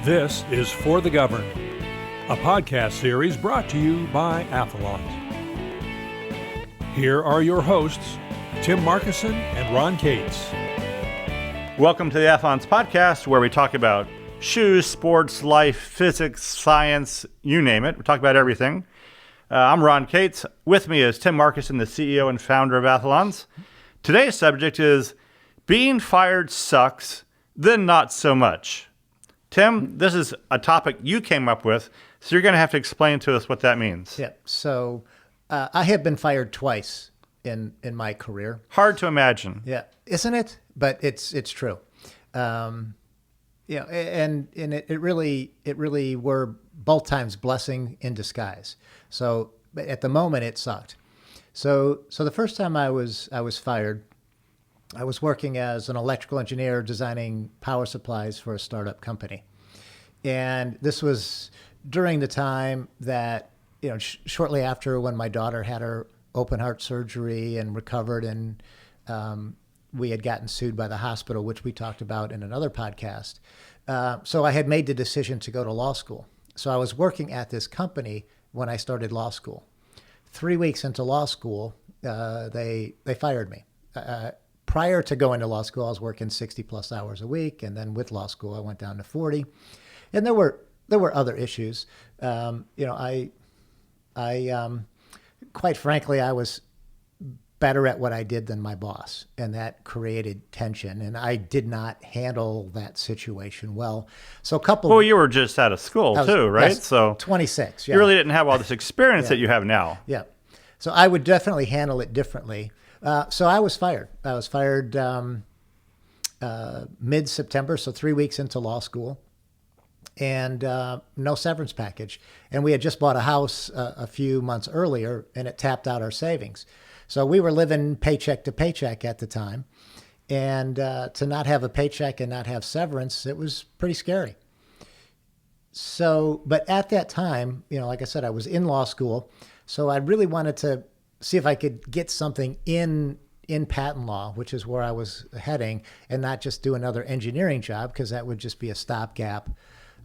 This is For the Governed, a podcast series brought to you by Athalonz. Here are your hosts, Tim Markison and Ron Cates. Welcome to the Athalonz podcast, where we talk about shoes, sports, life, physics, science, you name it. We talk about everything. I'm Ron Cates. With me is Tim Markison, the CEO and founder of Athalonz. Today's subject is being fired sucks, then not so much. Tim, this is a topic you came up with, so you're going to have to explain to us what that means. Yeah. So I have been fired twice in my career. Hard to imagine. Yeah, isn't it? But it's true. And it really were both times blessing in disguise. So at the moment it sucked. So the first time I was fired, I was working as an electrical engineer designing power supplies for a startup company. And this was during the time that, shortly after when my daughter had her open heart surgery and recovered, and we had gotten sued by the hospital, which we talked about in another podcast. So I had made the decision to go to law school. So I was working at this company when I started law school. 3 weeks into law school, they fired me. Prior to going to law school, I was working 60 plus hours a week. And then with law school, I went down to 40. And there were other issues. I quite frankly, I was better at what I did than my boss. And that created tension. And I did not handle that situation well. So Well, you were just out of school too, right? Yes, so 26. Yeah. You really didn't have all this experience that you have now. Yeah. So I would definitely handle it differently. So I was fired. I was fired mid-September, so 3 weeks into law school, and no severance package. And we had just bought a house a few months earlier, and it tapped out our savings. So we were living paycheck to paycheck at the time. And to not have a paycheck and not have severance, it was pretty scary. So, but at that time, like I said, I was in law school, so I really wanted to see if I could get something in patent law, which is where I was heading, and not just do another engineering job, because that would just be a stopgap.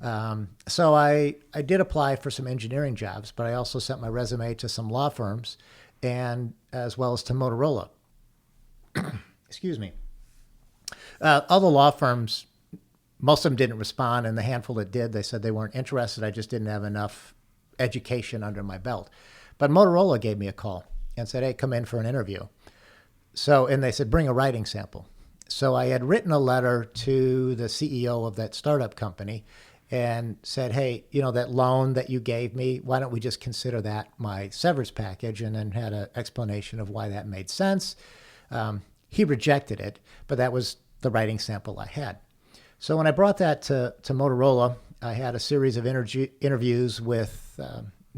So I did apply for some engineering jobs, but I also sent my resume to some law firms, and as well as to Motorola. Excuse me. Other law firms, most of them didn't respond, and the handful that did, they said they weren't interested. I just didn't have enough education under my belt. But Motorola gave me a call and said, hey, come in for an interview. And they said, bring a writing sample. So I had written a letter to the CEO of that startup company and said, hey, that loan that you gave me, why don't we just consider that my severance package? And then had an explanation of why that made sense. He rejected it, but that was the writing sample I had. So when I brought that to Motorola, I had a series of interviews with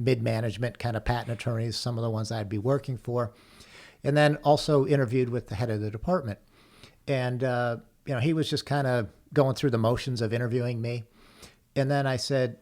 mid-management kind of patent attorneys, some of the ones I'd be working for, and then also interviewed with the head of the department. And, he was just kind of going through the motions of interviewing me. And then I said,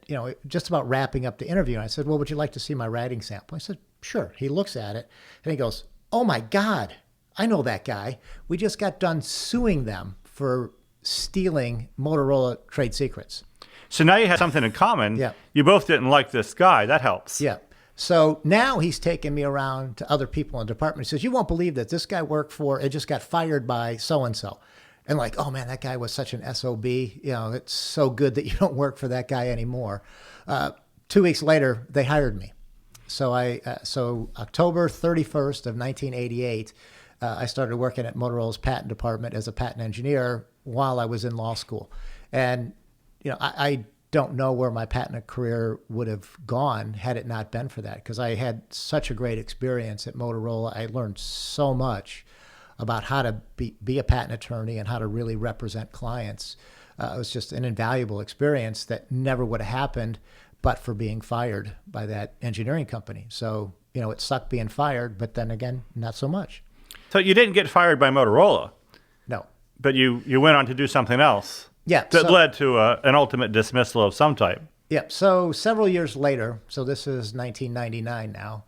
just about wrapping up the interview, I said, well, would you like to see my writing sample? I said, sure. He looks at it and he goes, oh my God, I know that guy. We just got done suing them for stealing Motorola trade secrets. So now you have something in common. Yeah. You both didn't like this guy. That helps. Yeah. So now he's taking me around to other people in the department. He says, you won't believe that this guy worked for, it just got fired by so-and-so. And like, oh man, that guy was such an SOB. It's so good that you don't work for that guy anymore. 2 weeks later, they hired me. So so October 31st of 1988, I started working at Motorola's patent department as a patent engineer while I was in law school. And I don't know where my patent career would have gone had it not been for that, because I had such a great experience at Motorola. I learned so much about how to be a patent attorney and how to really represent clients. It was just an invaluable experience that never would have happened but for being fired by that engineering company. So, it sucked being fired, but then again, not so much. So you didn't get fired by Motorola. No. But you went on to do something else. Yeah. That led to an ultimate dismissal of some type. Yeah. So several years later, so this is 1999 now,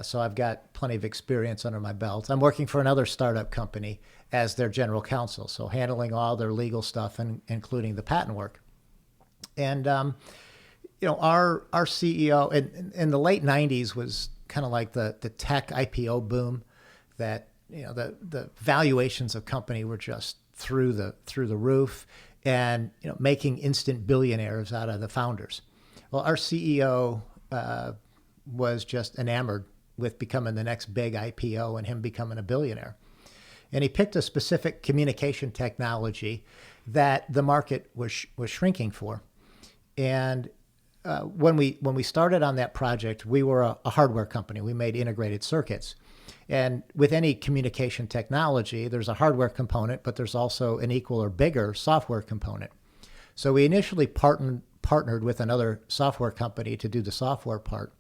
so I've got plenty of experience under my belt. I'm working for another startup company as their general counsel, so handling all their legal stuff, and including the patent work. And our CEO in the late '90s was kind of like the tech IPO boom, that the valuations of company were just through the roof, and making instant billionaires out of the founders. Well, our CEO was just enamored with becoming the next big IPO and him becoming a billionaire. And he picked a specific communication technology that the market was shrinking for. And when we started on that project, we were a hardware company. We made integrated circuits. And with any communication technology, there's a hardware component, but there's also an equal or bigger software component. So we initially partnered with another software company to do the software part.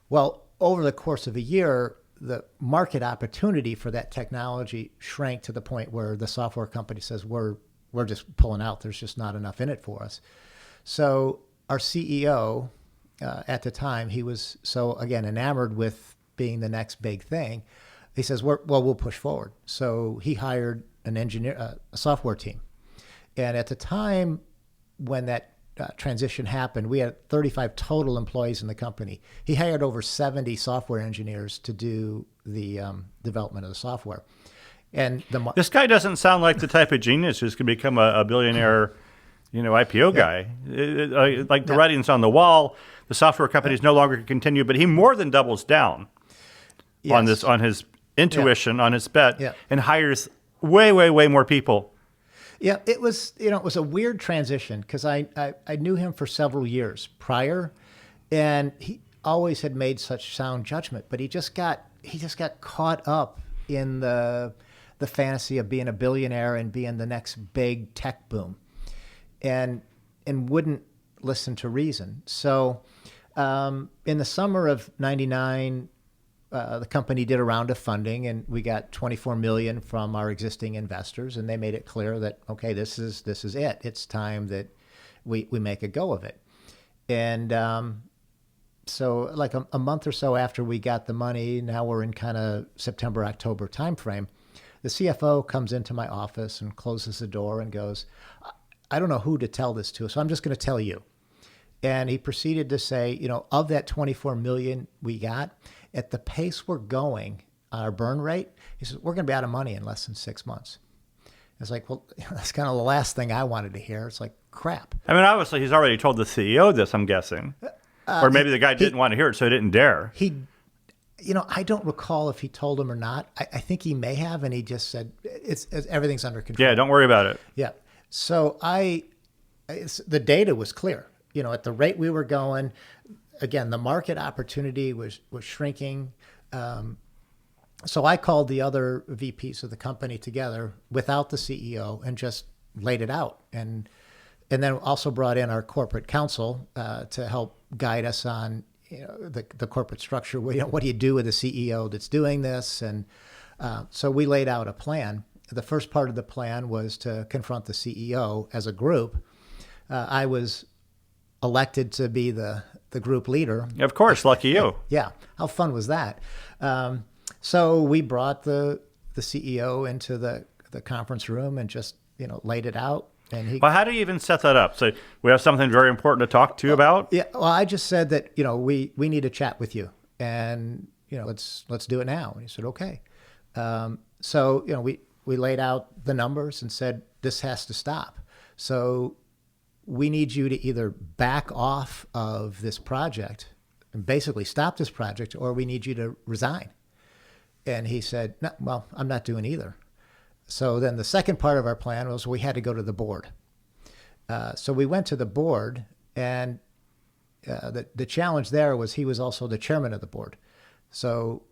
Well, over the course of a year, the market opportunity for that technology shrank to the point where the software company says, we're just pulling out. There's just not enough in it for us. So our CEO at the time, he was so, again, enamored with being the next big thing. He says, we'll push forward. So he hired an engineer, a software team. And at the time when that transition happened, we had 35 total employees in the company. He hired over 70 software engineers to do the development of the software. And this guy doesn't sound like the type of genius who's going to become a billionaire, IPO guy. Like the writing's on the wall. The software company is no longer going to continue, but he more than doubles down on his intuition, on his bet, and hires way, way, way more people. Yeah, it was a weird transition because I knew him for several years prior, and he always had made such sound judgment, but he just got caught up in the fantasy of being a billionaire and being the next big tech boom, and wouldn't listen to reason. So in the summer of '99, the company did a round of funding, and we got $24 million from our existing investors, and they made it clear that, okay, this is it. It's time that we make a go of it. And so like a month or so after we got the money, now we're in kind of September, October timeframe, the CFO comes into my office and closes the door and goes, I don't know who to tell this to, so I'm just going to tell you. And he proceeded to say, of that $24 million we got, at the pace we're going, our burn rate, he says, we're going to be out of money in less than 6 months. It's like, well, that's kind of the last thing I wanted to hear. It's like, crap. I mean, obviously, he's already told the CEO this, I'm guessing. Or maybe the guy didn't want to hear it, so he didn't dare. I don't recall if he told him or not. I think he may have, and he just said, it's everything's under control. Yeah, don't worry about it. Yeah. So the data was clear. At the rate we were going, again, the market opportunity was shrinking. So I called the other VPs of the company together without the CEO and just laid it out. And then also brought in our corporate counsel to help guide us on the corporate structure. What do you do with a CEO that's doing this? And so we laid out a plan. The first part of the plan was to confront the CEO as a group. I was elected to be the group leader. Of course, lucky you. Yeah, how fun was that? So we brought the CEO into the conference room and just laid it out. And well, how do you even set that up? So we have something very important to talk to you about. Yeah, well, I just said that we need to chat with you, and let's do it now. And he said okay. So we laid out the numbers and said this has to stop. So we need you to either back off of this project and basically stop this project, or we need you to resign. And he said, no, well, I'm not doing either. So then the second part of our plan was we had to go to the board. So we went to the board, and the challenge there was he was also the chairman of the board. So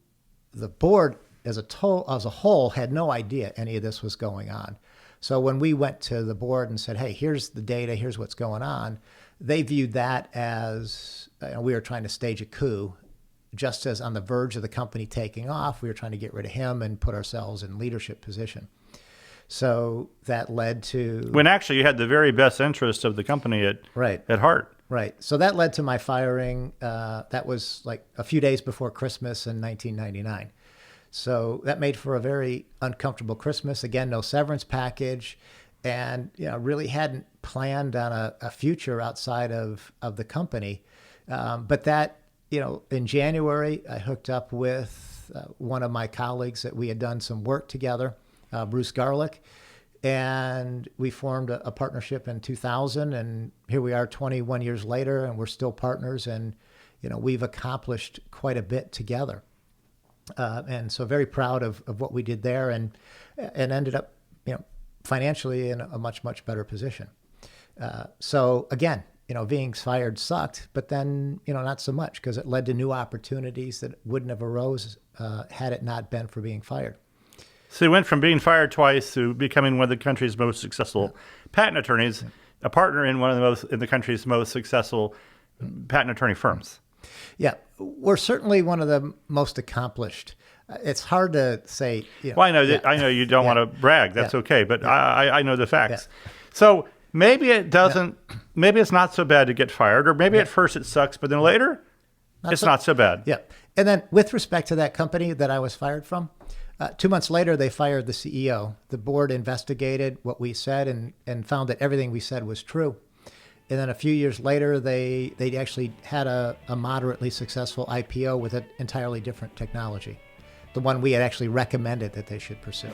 the board as a whole had no idea any of this was going on. So when we went to the board and said, hey, here's the data, here's what's going on, they viewed that as we were trying to stage a coup. Just as on the verge of the company taking off, we were trying to get rid of him and put ourselves in leadership position. So that led to... When actually you had the very best interest of the company at heart. Right. So that led to my firing. That was like a few days before Christmas in 1999. So that made for a very uncomfortable Christmas. Again, no severance package. and really hadn't planned on a future outside of the company. But that, in January, I hooked up with one of my colleagues that we had done some work together, Bruce Garlick, and we formed a partnership in 2000, and here we are 21 years later, and we're still partners, and we've accomplished quite a bit together. And so very proud of what we did there, and ended up, financially in a much, much better position. So again, being fired sucked, but then, not so much, because it led to new opportunities that wouldn't have arose had it not been for being fired. So you went from being fired twice to becoming one of the country's most successful patent attorneys, a partner in one of the country's most successful patent attorney firms. Yeah, we're certainly one of the most accomplished. It's hard to say. Well, I know that. I know you don't want to brag. That's okay, but I know the facts. So maybe it doesn't. Maybe it's not so bad to get fired, or maybe at first it sucks, but then later it's not so bad. Yeah, and then with respect to that company that I was fired from, 2 months later they fired the CEO. The board investigated what we said and found that everything we said was true. And then a few years later, they actually had a moderately successful IPO with an entirely different technology, the one we had actually recommended that they should pursue.